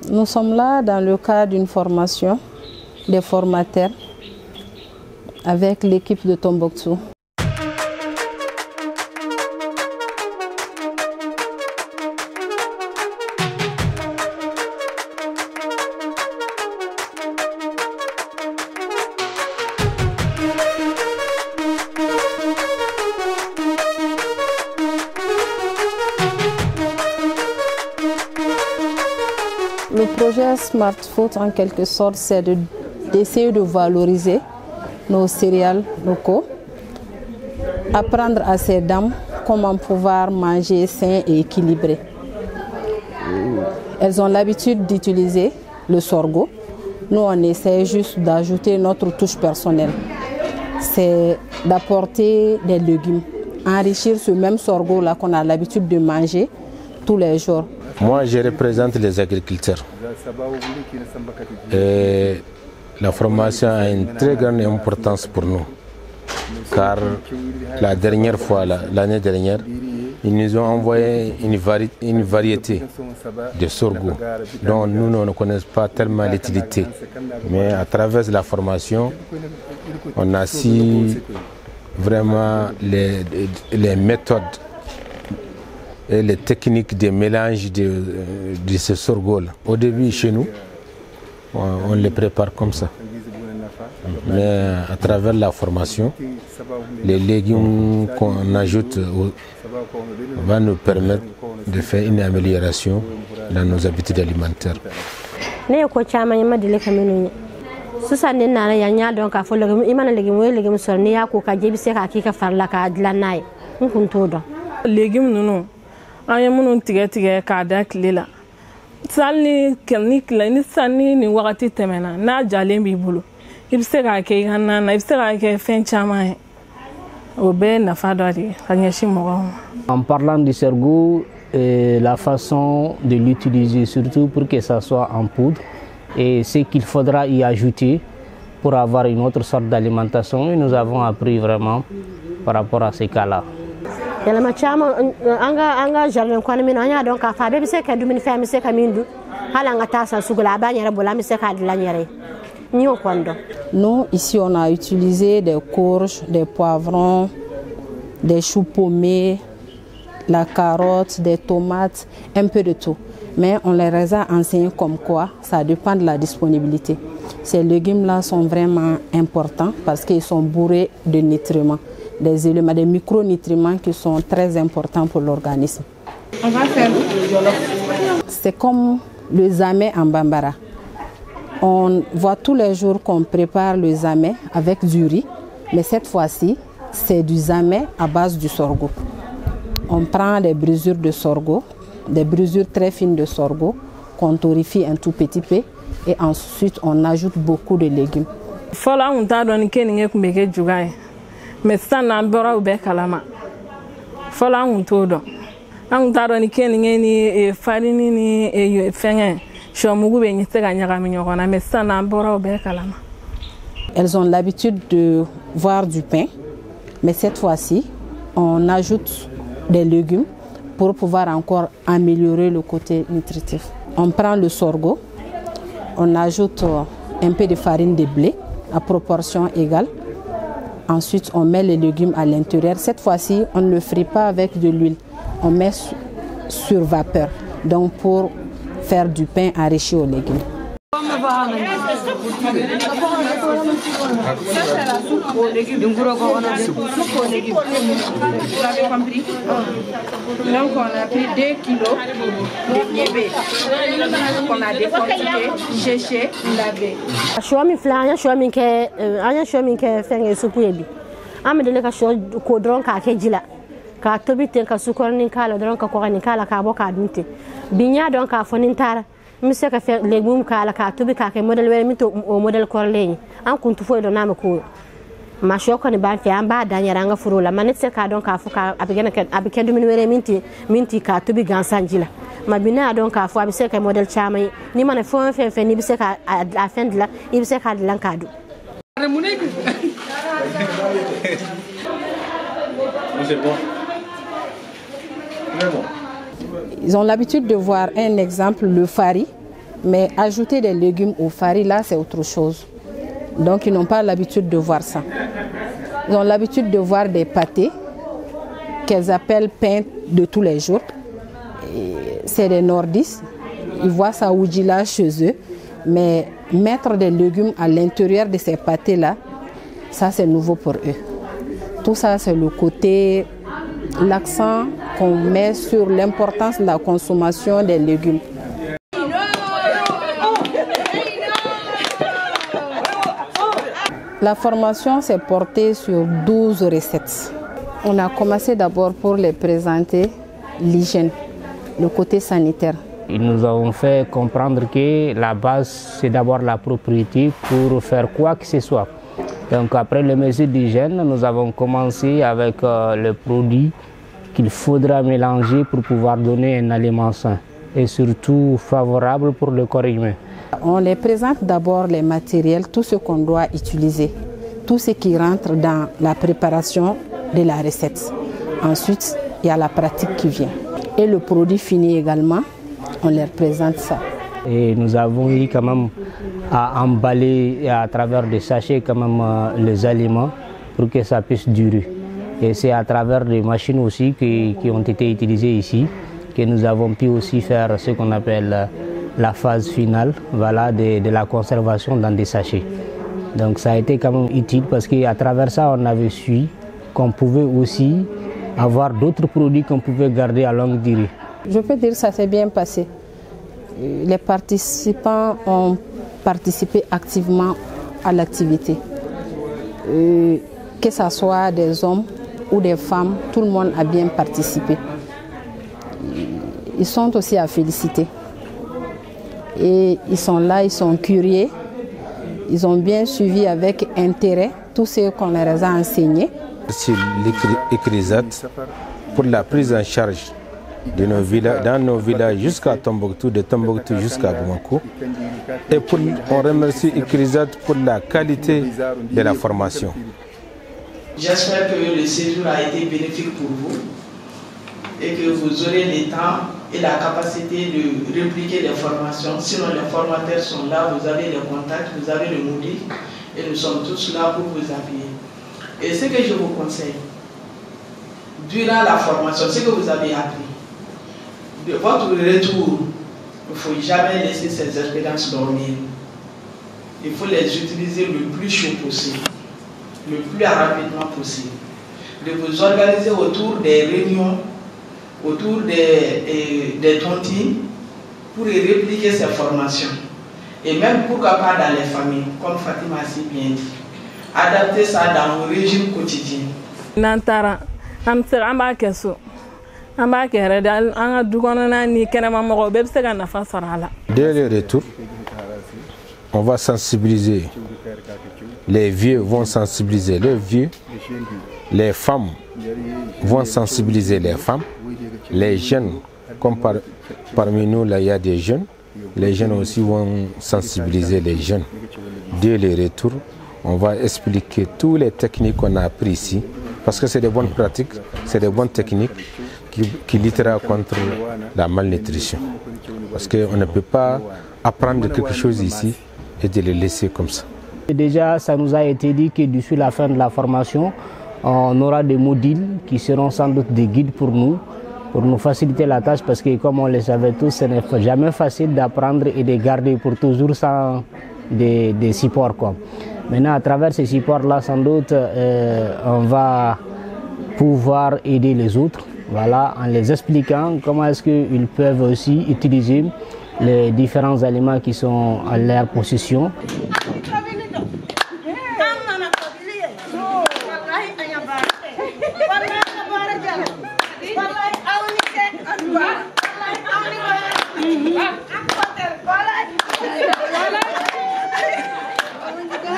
Nous sommes là dans le cadre d'une formation des formateurs avec l'équipe de Tombouctou. Le projet Smart Food, en quelque sorte, c'est d'essayer de valoriser nos céréales locaux, apprendre à ces dames comment pouvoir manger sain et équilibré. Elles ont l'habitude d'utiliser le sorgho. Nous, on essaie juste d'ajouter notre touche personnelle. C'est d'apporter des légumes, enrichir ce même sorgho-là qu'on a l'habitude de manger tous les jours. Moi, je représente les agriculteurs. Et la formation a une très grande importance pour nous. Car la dernière fois, l'année dernière, ils nous ont envoyé une variété de sorgho dont nous ne connaissons pas tellement l'utilité. Mais à travers la formation, on a su vraiment les méthodes et les techniques de mélange de ce sorgho-là. Au début, chez nous, on les prépare comme ça. Mais à travers la formation, les légumes qu'on ajoute va nous permettre de faire une amélioration dans nos habitudes alimentaires. Anya munun tigɛ k'a da tile la sali ni sanni ni wagati tɛmɛna n'a jalen b'i bolo i bɛ se k'a kɛ i ka na i bɛ se k'a kɛ fɛn caman ye o bɛɛ nafa dɔ de ka ɲɛsin mɔgɔw ma. En parlant du sorgho, la façon de l'utiliser surtout pour que ça soit en poudre et ce qu'il faudra y ajouter pour avoir une autre sorte d'alimentation, nous avons appris vraiment par rapport à ces cas-là. Yalama chama anga jardin kwana mina anya don ka fa be se ka dumini fa mi se ka mindu hala nga tasa sugula ba nyere bola mi se ka de la nyere ni o kondo. Nous ici on a utilisé des courges, des poivrons, des choux paumés, la carotte, des tomates, un peu de tout. Mais on les a enseignés comme quoi ça dépend de la disponibilité. Ces légumes là sont vraiment importants parce qu'ils sont bourrés de nutriments. Des éléments, des micronutriments qui sont très importants pour l'organisme. On va faire le jollof. C'est comme le zamé en bambara. On voit tous les jours qu'on prépare le zamé avec du riz, mais cette fois-ci, c'est du zamé à base du sorgho. On prend des brisures de sorgho, des brisures très fines de sorgho, qu'on torréfie un tout petit peu, et ensuite on ajoute beaucoup de légumes. Mais ça n'a pas été kalama. Fala un todo. An taro ni keninge ni farini ni fenge. Shomugu be ni tega nyaga minyokona mais ça n'a pas été kalama. Elles ont l'habitude de voir du pain, mais cette fois-ci, on ajoute des légumes pour pouvoir encore améliorer le côté nutritif. On prend le sorgho, on ajoute un peu de farine de blé à proportion égale. Ensuite, on met les légumes à l'intérieur. Cette fois-ci, on ne le frit pas avec de l'huile. On met sur vapeur, donc pour faire du pain enrichi aux légumes. Vous avez compris? Donc on a pris 2 kilos de niébé qu'on a décortiqué, séché, lavé. Shomi flanya shomi ke anya shomi ke fenge supu ebi. Amedele ka sho ko dron ka ke jila. Ka tobi ten ka sukor nin kala dron ka ko ni kala ka bo ka dunte. Binya don ka fonin tara. Mi se ka fe legum kala ka tobi ka ke model wele mi to o model kor leñi. An kuntu fo do na ma ko. Ma shoko ni ban fi an ba danyara nga furula manit se ka don ka fu ka abike du minwere minti ka tobi gansanjila ma bina don ka fu abise ka model chama ni mana fo fe ni bise ka a fendla ibise ka dilan kadu. Ils ont l'habitude de voir un exemple, le fari, Mais ajouter des légumes aux farines, là, c'est autre chose. Donc, ils n'ont pas l'habitude de voir ça. Ils ont l'habitude de voir des pâtés qu'elles appellent pain de tous les jours. C'est des nordistes. Ils voient ça au Djila chez eux. Mais mettre des légumes à l'intérieur de ces pâtés-là, ça, c'est nouveau pour eux. Tout ça, c'est le côté, l'accent qu'on met sur l'importance de la consommation des légumes. La formation s'est portée sur 12 recettes. On a commencé d'abord pour les présenter l'hygiène, le côté sanitaire. Nous avons fait comprendre que la base, c'est d'abord la propriété pour faire quoi que ce soit. Donc après les mesures d'hygiène, nous avons commencé avec les produits qu'il faudra mélanger pour pouvoir donner un aliment sain et surtout favorable pour le corps humain. On les présente d'abord les matériels, tout ce qu'on doit utiliser, tout ce qui rentre dans la préparation de la recette. Ensuite, il y a la pratique qui vient. Et le produit fini également, on leur présente ça. Et nous avons eu quand même à emballer à travers des sachets quand même les aliments pour que ça puisse durer. Et c'est à travers des machines aussi qui ont été utilisées ici que nous avons pu aussi faire ce qu'on appelle la phase finale, voilà, de la conservation dans des sachets. Donc ça a été quand même utile parce qu'à travers ça, on avait su qu'on pouvait aussi avoir d'autres produits qu'on pouvait garder à longue durée. Je peux dire que ça s'est bien passé. Les participants ont participé activement à l'activité. Que ce soit des hommes ou des femmes, tout le monde a bien participé. Ils sont aussi à féliciter. Et ils sont là, ils sont curieux. Ils ont bien suivi avec intérêt tout ce qu'on leur a enseigné. C'est l'ICRISAT pour la prise en charge de nos villages, dans nos villages jusqu'à Tombouctou, de Tombouctou jusqu'à Bamako. Et on remercie l'ICRISAT pour la qualité de la formation. J'espère que le séjour a été bénéfique pour vous et que vous aurez le temps et la capacité de répliquer les formations. Sinon, les formateurs sont là, vous avez les contacts, vous avez le module et nous sommes tous là pour vous appuyer. Et ce que je vous conseille, durant la formation, ce que vous avez appris, de votre retour, il ne faut jamais laisser ces expériences dormir. Il faut les utiliser le plus chaud possible, le plus rapidement possible. De vous organiser autour des réunions, autour des tontines, pour répliquer ces formations. Et même pourquoi pas dans les familles, comme Fatima a si bien dit. Adapter ça dans vos régimes quotidiens. Nantara, Dès le retour, on va sensibiliser. Les vieux vont sensibiliser les vieux. Les femmes vont sensibiliser les femmes. Les jeunes, comme parmi nous, là, il y a des jeunes. Les jeunes aussi vont sensibiliser les jeunes. Dès le retour, on va expliquer toutes les techniques qu'on a apprises ici. Parce que c'est des bonnes pratiques, c'est des bonnes techniques qui lutteront contre la malnutrition. Parce qu'on ne peut pas apprendre quelque chose ici et de le laisser comme ça. Déjà, ça nous a été dit que d'ici la fin de la formation, on aura des modules qui seront sans doute des guides pour nous faciliter la tâche parce que comme on le savait tous, ce n'est jamais facile d'apprendre et de garder pour toujours sans des supports, quoi. Maintenant, à travers ces supports-là, sans doute, on va pouvoir aider les autres, voilà, en les expliquant comment est-ce qu'ils peuvent aussi utiliser les différents aliments qui sont à leur possession.